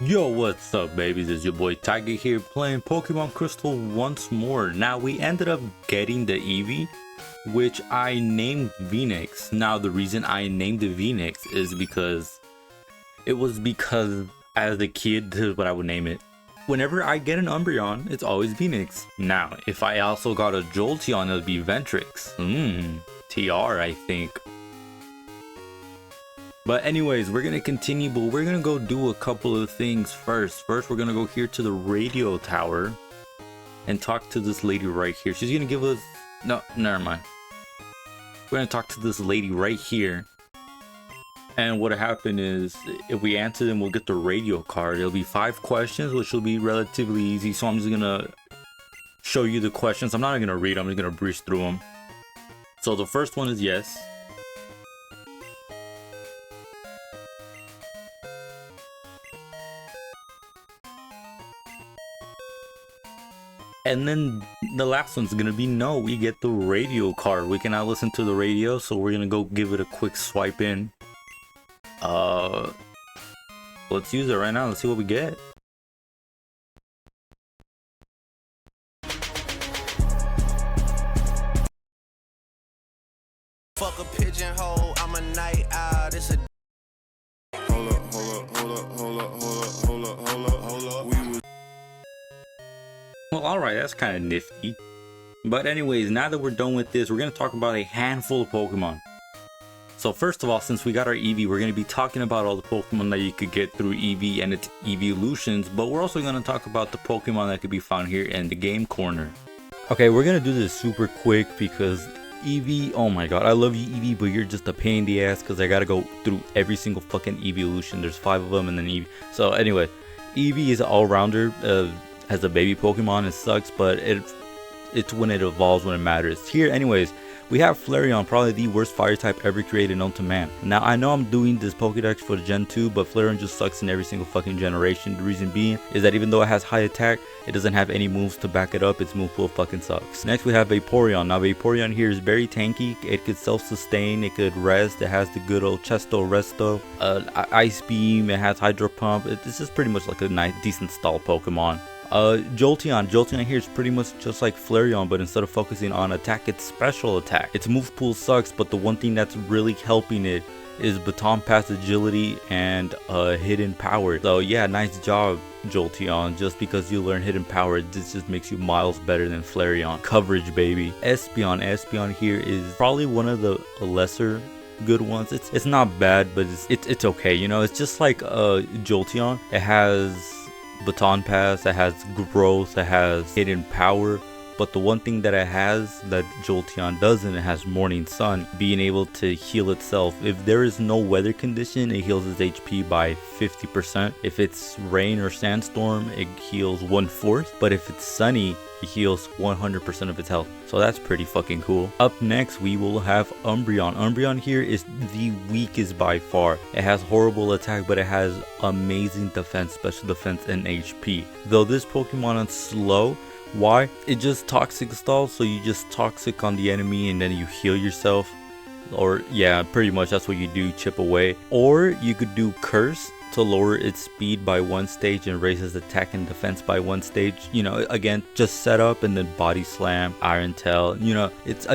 Yo, what's up, babies? It's your boy Tiger here playing Pokemon Crystal once more. Now, we ended up getting the Eevee, which I named Phoenix. Now, the reason I named it Phoenix is because as a kid, this is what I would name it. Whenever I get an Umbreon, it's always Phoenix. Now, if I also got a Jolteon, it would be Ventrix. TR, I think. But anyways, we're gonna continue, but we're gonna go do a couple of things first. First, we're gonna go here to the radio tower and talk to this lady right here. She's gonna give us, no, never mind. We're gonna talk to this lady right here. And what'll happen is, if we answer them, we'll get the radio card. It'll be 5 questions, which will be relatively easy. So I'm just gonna show you the questions. I'm not gonna read them, I'm just gonna breeze through them. So the first one is yes. And then the last one's gonna be no. We get the radio card. We cannot listen to the radio, so we're gonna go give it a quick swipe in. Let's use it right now. Let's see what we get. Fuck a pigeonhole, I'm a night owl. It's a hold up. Well, alright, that's kind of nifty. But anyways, now that we're done with this, we're going to talk about a handful of Pokemon. So first of all, since we got our Eevee, we're going to be talking about all the Pokemon that you could get through Eevee and its evolutions. But we're also going to talk about the Pokemon that could be found here in the game corner. Okay, we're going to do this super quick because Eevee, oh my god, I love you Eevee, but you're just a pain in the ass because I got to go through every single fucking evolution. There's 5 of them and then Eevee. So anyway, Eevee is an all-rounder. As a baby Pokemon, it sucks, but it's when it evolves when it matters. Here, anyways, we have Flareon, probably the worst fire type ever created known to man. Now, I know I'm doing this Pokedex for the Gen 2, but Flareon just sucks in every single fucking generation. The reason being is that even though it has high attack, it doesn't have any moves to back it up. Its move pool fucking sucks. Next, we have Vaporeon. Now, Vaporeon here is very tanky. It could self-sustain. It could rest. It has the good old Chesto Resto. Ice Beam. It has Hydro Pump. This is pretty much like a nice, decent stall Pokemon. Jolteon here is pretty much just like Flareon, but instead of focusing on attack, it's special attack. Its move pool sucks, but the one thing that's really helping it is Baton Pass agility and hidden power. So yeah, nice job Jolteon. Just because you learn hidden power, this just makes you miles better than Flareon. Coverage, baby. Espeon here is probably one of the lesser good ones. It's not bad, but it's okay. You know, it's just like Jolteon. It has Baton Pass, it has growth, it has hidden power, but the one thing that it has that Jolteon doesn't, it has Morning Sun, being able to heal itself. If there is no weather condition, it heals its HP by 50%. If it's rain or sandstorm, it heals 1/4, but if it's sunny, it heals 100% of its health. So that's pretty fucking cool. Up next, we will have Umbreon. Umbreon here is the weakest by far. It has horrible attack, but it has amazing defense, special defense, and HP. Though this Pokemon is slow. Why? It just toxic stalls, so you just toxic on the enemy and then you heal yourself. Or yeah, pretty much that's what you do, chip away. Or you could do Curse to lower its speed by 1 stage and raises attack and defense by 1 stage. You know, again, just set up and then Body Slam, Iron Tail. You know, it's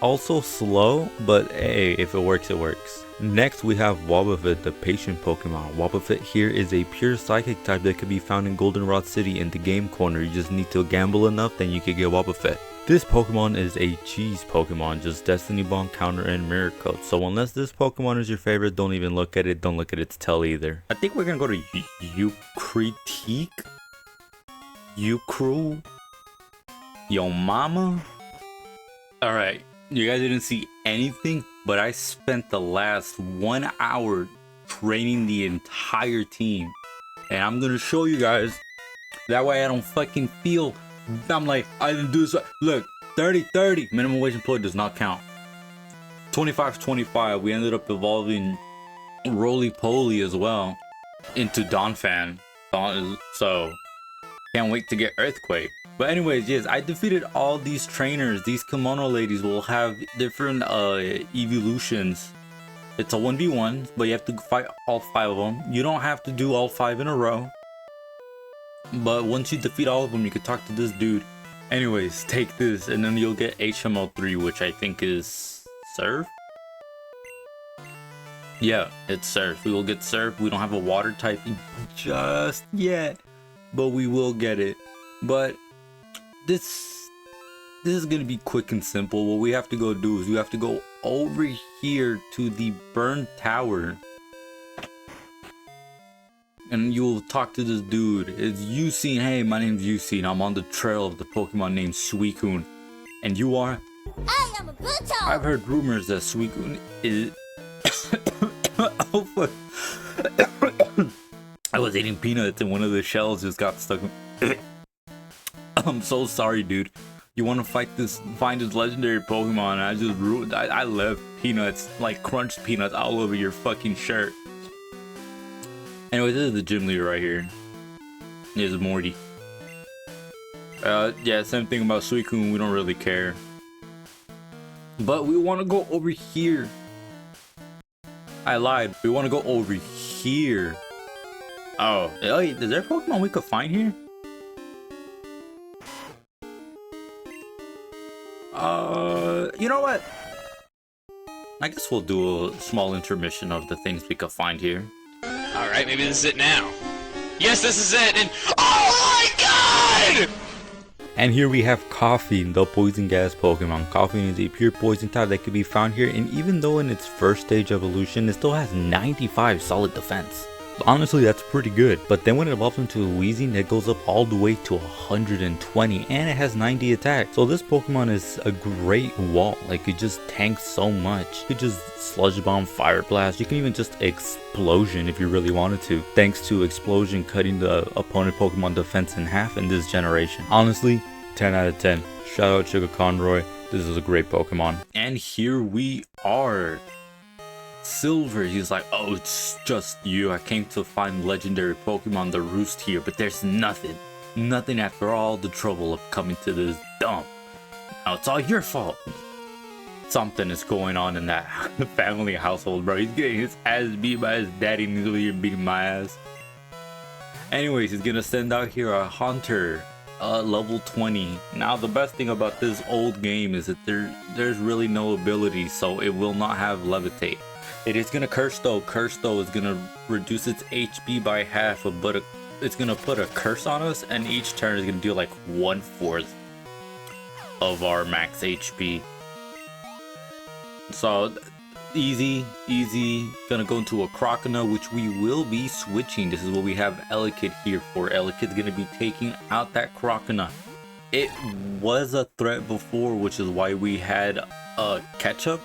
also slow, but hey, if it works, it works. Next, we have Wobbuffet, the patient Pokemon. Wobbuffet here is a pure psychic type that can be found in Goldenrod City in the game corner. You just need to gamble enough, then you can get Wobbuffet. This Pokemon is a cheese Pokemon, just Destiny Bond, Counter, and Mirror Coat. So unless this Pokemon is your favorite, don't even look at it. Don't look at its tail either. I think we're gonna go to Ukritique? Ukru? Yo mama? Alright, you guys didn't see anything, but I spent the last 1 hour training the entire team. And I'm gonna show you guys. That way I don't fucking feel I'm like, I didn't do this. Look, 30-30. Minimum wage employee does not count. 25-25. We ended up evolving Roly Poly as well into Donphan. So, can't wait to get Earthquake. But anyways, yes, I defeated all these trainers. These kimono ladies will have different evolutions. It's a 1v1, but you have to fight all 5 of them. You don't have to do all 5 in a row. But once you defeat all of them, you can talk to this dude. Anyways, take this, and then you'll get HML3, which I think is Surf? Yeah, it's Surf. We will get Surf. We don't have a water type just yet, but we will get it. But this is gonna be quick and simple. What we have to go do is we have to go over here to the burned tower, and you'll talk to this dude. It's Yusin. Hey, my name's Yusin. I'm on the trail of the Pokemon named Suicune. And you are? I am a Buto! I've heard rumors that Suicune is... Oh, fuck. I was eating peanuts and one of the shells just got stuck. I'm so sorry, dude. You want to find this legendary Pokemon? I just ruined. I left peanuts, like crunched peanuts, all over your fucking shirt. Anyway, this is the gym leader right here. Here's Morty. Yeah, same thing about Suicune. We don't really care, but we want to go over here. I lied. We want to go over here. Oh, is there a Pokemon we could find here? You know what? I guess we'll do a small intermission of the things we could find here. Alright, maybe this is it now. Yes, this is it, and oh my god! And here we have Coffee, the poison gas Pokemon. Coffee is a pure poison type that can be found here, and even though in its first stage evolution, it still has 95 solid defense. Honestly, that's pretty good. But then when it evolves into a Weezing, it goes up all the way to 120, and it has 90 attack. So this Pokemon is a great wall. Like, it just tanks so much. You could just Sludge Bomb, Fire Blast. You can even just Explosion if you really wanted to. Thanks to Explosion cutting the opponent Pokemon defense in half in this generation. Honestly, 10 out of 10. Shout out Sugar Conroy. This is a great Pokemon. And here we are. Silver, he's like, oh, it's just you. I came to find legendary Pokemon to roost here, but there's nothing after all the trouble of coming to this dump. Now it's all your fault. Something is going on in that family household, bro. He's getting his ass beat by his daddy, and he's over here beating my ass. Anyways, he's gonna send out here a Hunter, level 20. Now the best thing about this old game is that there's really no ability, so it will not have Levitate. It is gonna Curse though. Curse though is gonna reduce its HP by half, but it's gonna put a curse on us, and each turn is gonna do like 1/4 of our max HP. So easy. Gonna go into a Crocodile, which we will be switching. This is what we have Elekid here for. Elekid's gonna be taking out that Crocodile. It was a threat before, which is why we had Ketchup,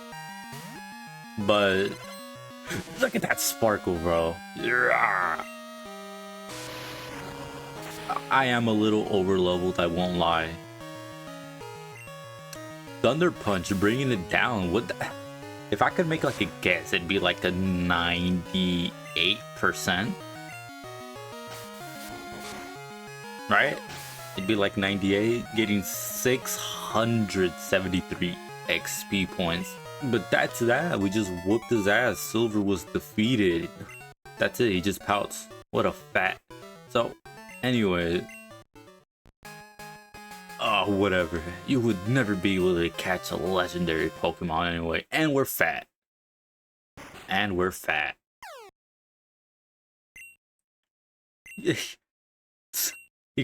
but look at that sparkle, bro. I am a little over leveled, I won't lie. Thunder Punch, bringing it down. What the? If I could make like a guess, it'd be like a 98%. Right? It'd be like 98, getting 673 XP points. But that's that. We just whooped his ass. Silver was defeated. That's it. He just pouts. What a fat. So, anyway. Oh, whatever. You would never be able to catch a legendary Pokemon anyway. And we're fat. He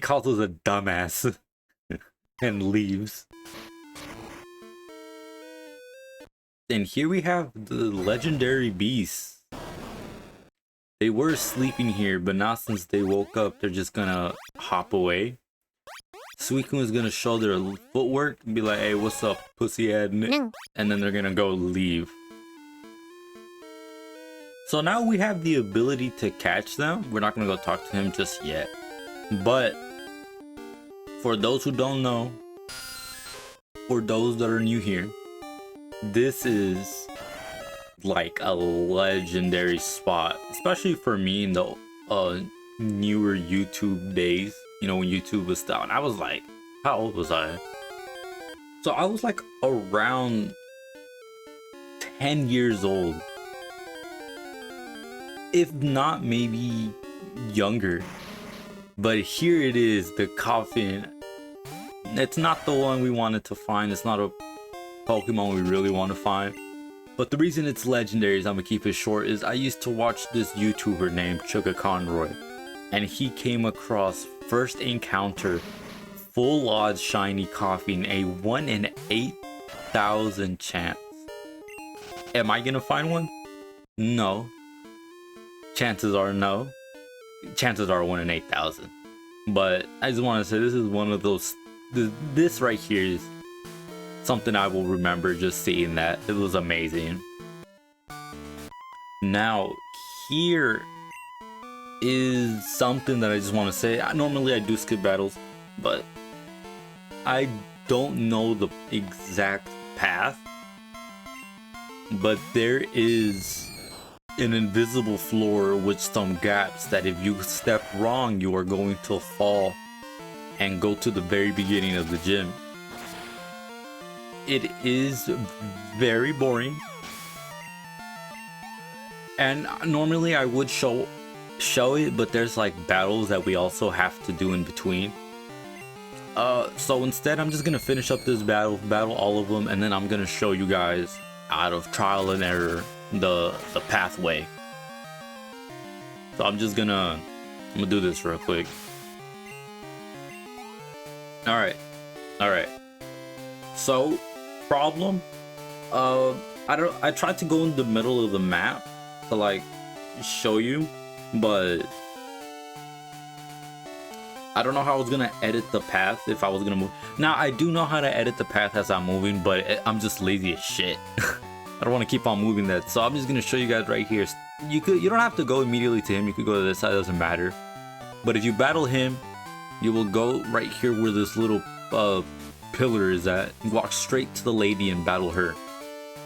calls us a dumbass. And leaves. And here we have the legendary beasts. They were sleeping here, but now since they woke up, they're just gonna hop away. Suicune is gonna show their footwork and be like, hey, what's up, pussy head? And then they're gonna go leave. So now we have the ability to catch them. We're not gonna go talk to him just yet. But for those who don't know, for those that are new here, this is like a legendary spot, especially for me in the newer YouTube days. You know, when YouTube was down. I was like, how old was I? So I was like around 10 years old, if not maybe younger. But here it is, the coffin. It's not the one we wanted to find. It's not a Pokemon we really want to find. But the reason it's legendary, is I'm gonna keep it short, is I used to watch this YouTuber named Chuga Conroy. And he came across first encounter full odds shiny coffin, a 1 in 8,000 chance. Am I gonna find one? No. Chances are no. Chances are 1 in 8,000. But I just want to say this is one of those. This right here is something I will remember just seeing that. It was amazing. Now, here is something that I just want to say. Normally I do skip battles, but I don't know the exact path. But there is an invisible floor with some gaps that if you step wrong, you are going to fall and go to the very beginning of the gym. It is very boring, and normally I would show it, but there's like battles that we also have to do in between. So instead I'm just gonna finish up this battle all of them, and then I'm gonna show you guys out of trial and error the pathway. So I'm gonna do this real quick. All right. So problem, I tried to go in the middle of the map to like show you, but I don't know how I was gonna edit the path if I was gonna move. Now I do know how to edit the path as I'm moving, but I'm just lazy as shit. I don't want to keep on moving that, so I'm just gonna show you guys right here. You don't have to go immediately to him. You could go to this side, doesn't matter. But if you battle him, you will go right here where this little pillar is at. Walk straight to the lady and battle her.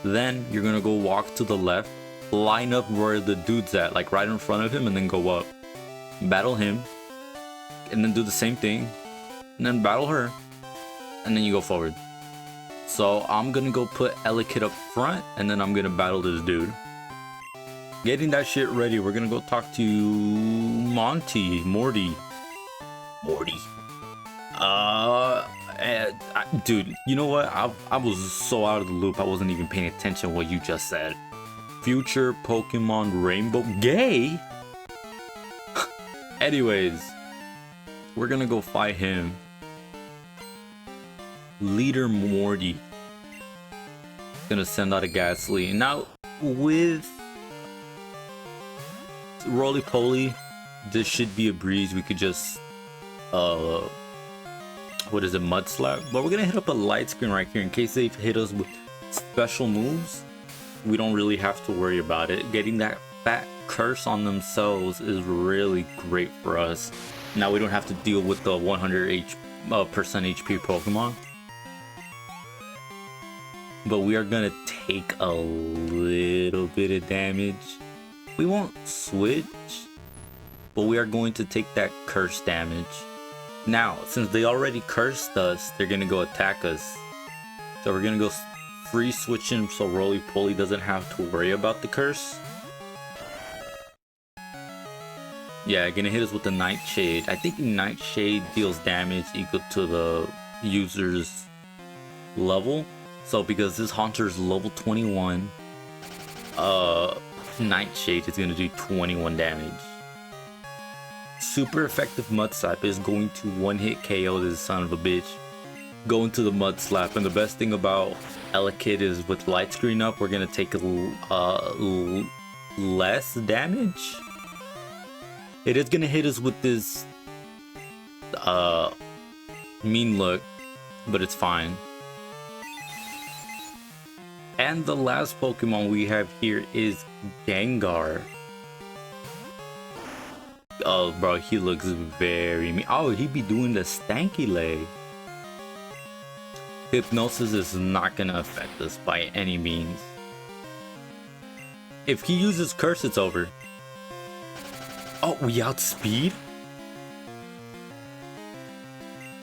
Then you're gonna go walk to the left, line up where the dude's at, like right in front of him, and then go up. Battle him, and then do the same thing, and then battle her, and then you go forward. So I'm gonna go put Elekid up front, and then I'm gonna battle this dude. Getting that shit ready, we're gonna go talk to Morty. Dude, you know what? I was so out of the loop, I wasn't even paying attention to what you just said. Future Pokemon Rainbow Gay? Anyways, we're gonna go fight him. Leader Morty. Gonna send out a Ghastly. Now, with Roly Poly, this should be a breeze. We could just what is it, Mud Slap? But we're gonna hit up a light screen right here in case they hit us with special moves. We don't really have to worry about it. Getting that fat curse on themselves is really great for us. Now we don't have to deal with the 100% HP Pokemon. But we are gonna take a little bit of damage. We won't switch, but we are going to take that curse damage. Now, since they already cursed us, they're gonna go attack us. So we're gonna go free switching so Roly Poly doesn't have to worry about the curse. Yeah, gonna hit us with the Nightshade. I think Nightshade deals damage equal to the user's level. So because this Haunter's level 21, Nightshade is gonna do 21 damage. Super effective Mud Slap is going to one-hit KO this son of a bitch. Go into the Mud Slap, and the best thing about Elekid is with light screen up, we're gonna take less damage. It is gonna hit us with this mean look, but it's fine. And the last Pokemon we have here is Gengar. Oh, bro, he looks very mean. Oh, he be doing the stanky leg. Hypnosis is not gonna affect us by any means. If he uses Curse, it's over. Oh, we outspeed?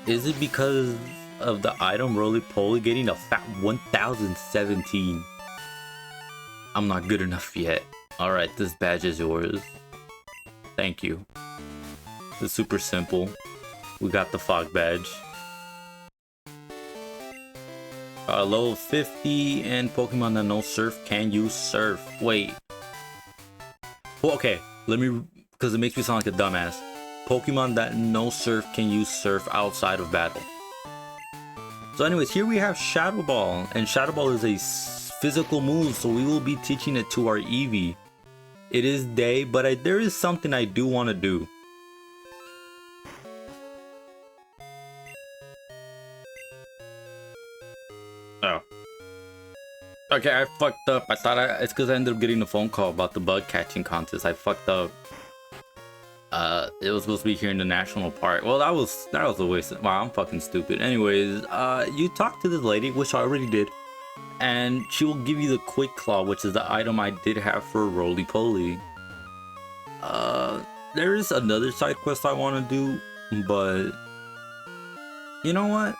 Is it because of the item Roly Poly getting a fat 1017? I'm not good enough yet. Alright, this badge is yours. Thank you. It's super simple. We got the fog badge. Level 50 and Pokemon that no surf can use surf. Wait. Well, okay, let me, because it makes me sound like a dumbass. Pokemon that no surf can use surf outside of battle. So anyways, here we have Shadow Ball, and Shadow Ball is a physical move, so we will be teaching it to our Eevee. It is day, but there is something I do want to do. Oh. Okay, I fucked up. I thought it's because I ended up getting a phone call about the bug catching contest. I fucked up. It was supposed to be here in the national park. Well, that was a waste. Wow, I'm fucking stupid. Anyways, you talk to this lady, which I already did, and she will give you the Quick Claw, which is the item I did have for Roly Poly. There is another side quest I want to do, but you know what?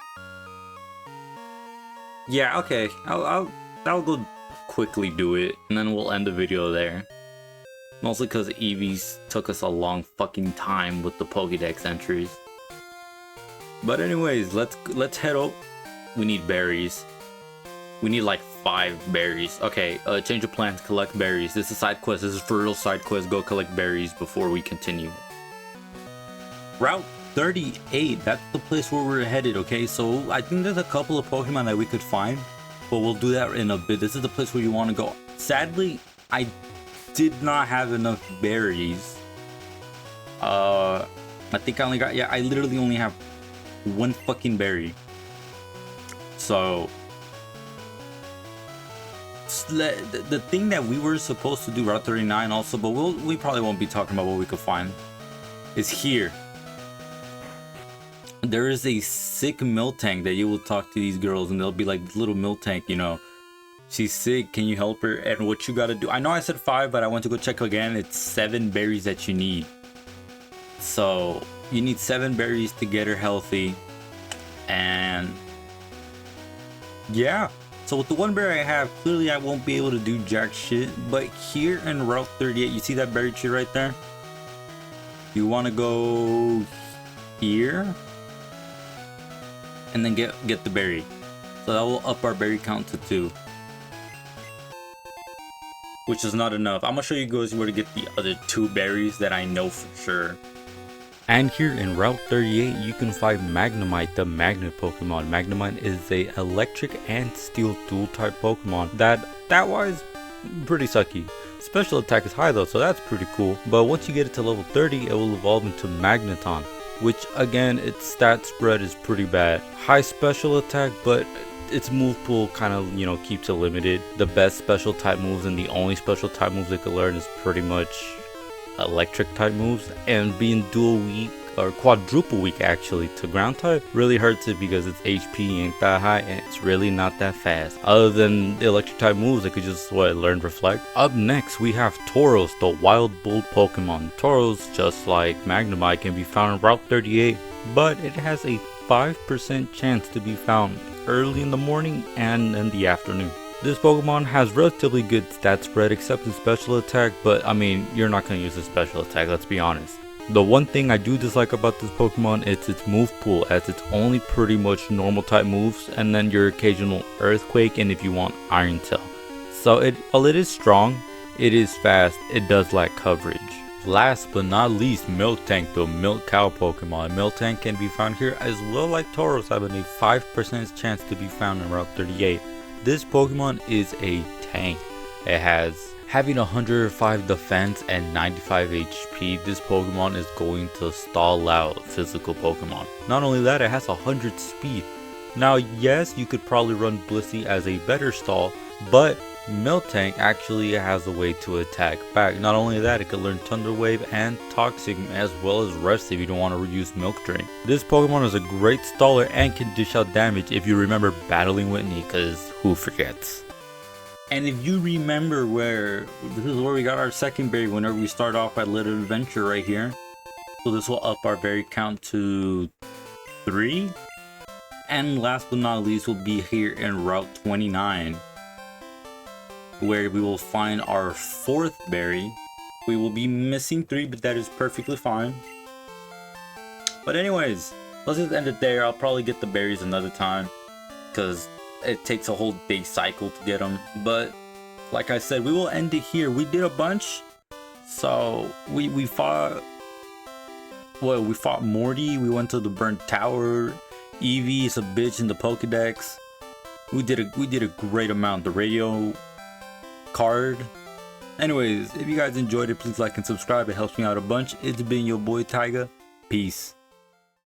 Yeah, okay. I'll go quickly do it, and then we'll end the video there. Mostly because Eevee's took us a long fucking time with the Pokédex entries. But anyways, let's head up. We need berries. We need like 5 berries. Okay, change of plans, collect berries. This is side quest. This is for real side quest. Go collect berries before we continue. Route 38, that's the place where we're headed, okay? So I think there's a couple of Pokemon that we could find, but we'll do that in a bit. This is the place where you want to go. Sadly, I did not have enough berries. I think I only got, I literally only have 1 fucking berry. So the thing that we were supposed to do, Route 39 also, but we probably won't be talking about what we could find, is here. There is a sick Miltank that you will talk to these girls and they'll be like, little Miltank, you know, she's sick, can you help her? And what you gotta do, I know I said 5, but I went to go check again. It's 7 berries that you need. So you need 7 berries to get her healthy. And yeah, so with the 1 berry I have, clearly I won't be able to do jack shit. But here in Route 38, you see that berry tree right there? You want to go here and then get the berry. So that will up our berry count to 2, which is not enough. I'm gonna show you guys where to get the other 2 berries that I know for sure. And here in Route 38, you can find Magnemite, the magnet Pokemon. Magnemite is a electric and steel dual type Pokemon that wise pretty sucky. Special attack is high though, so that's pretty cool. But once you get it to level 30, it will evolve into Magneton, which again, its stat spread is pretty bad. High special attack, but its move pool kind of, you know, keeps it limited. The best special type moves and the only special type moves it can learn is pretty much electric type moves, and being dual weak or quadruple weak actually to ground type really hurts it because its HP ain't that high and it's really not that fast. Other than the electric type moves, it could just learn reflect. Up next we have Tauros, the wild bull Pokemon. Tauros, just like Magnemite, can be found in Route 38, but it has a 5% chance to be found early in the morning and in the afternoon. This Pokemon has relatively good stat spread except in special attack, but I mean, you're not going to use a special attack, let's be honest. The one thing I do dislike about this Pokemon is its move pool, as it's only pretty much normal type moves and then your occasional Earthquake and if you want Iron Tail. So while it is strong, it is fast, it does lack coverage. Last but not least, Miltank, the milk cow Pokemon. Miltank can be found here as well, like Tauros, having a 5% chance to be found in Route 38. This Pokemon is a tank. It has having 105 defense and 95 HP. This Pokemon is going to stall out physical Pokemon. Not only that, it has 100 speed. Now yes, you could probably run Blissey as a better stall, but Miltank actually has a way to attack back. Not only that, it can learn Thunder Wave and Toxic as well as Rest if you don't want to use Milk Drain. This Pokemon is a great staller and can dish out damage if you remember battling Whitney, because who forgets? And if you remember this is where we got our second berry whenever we start off at Little Adventure right here. So this will up our berry count to 3. And last but not least will be here in Route 29, where we will find our 4th berry. We will be missing 3, but that is perfectly fine. But anyways, let's just end it there. I'll probably get the berries another time, because it takes a whole day cycle to get them. But like I said, we will end it here. We did a bunch. So we fought, well, we fought Morty. We went to the burnt tower. Eevee is a bitch in the Pokedex. We did a great amount. The radio card. Anyways, if you guys enjoyed it, please like and subscribe. It helps me out a bunch. It's been your boy Tyga. Peace.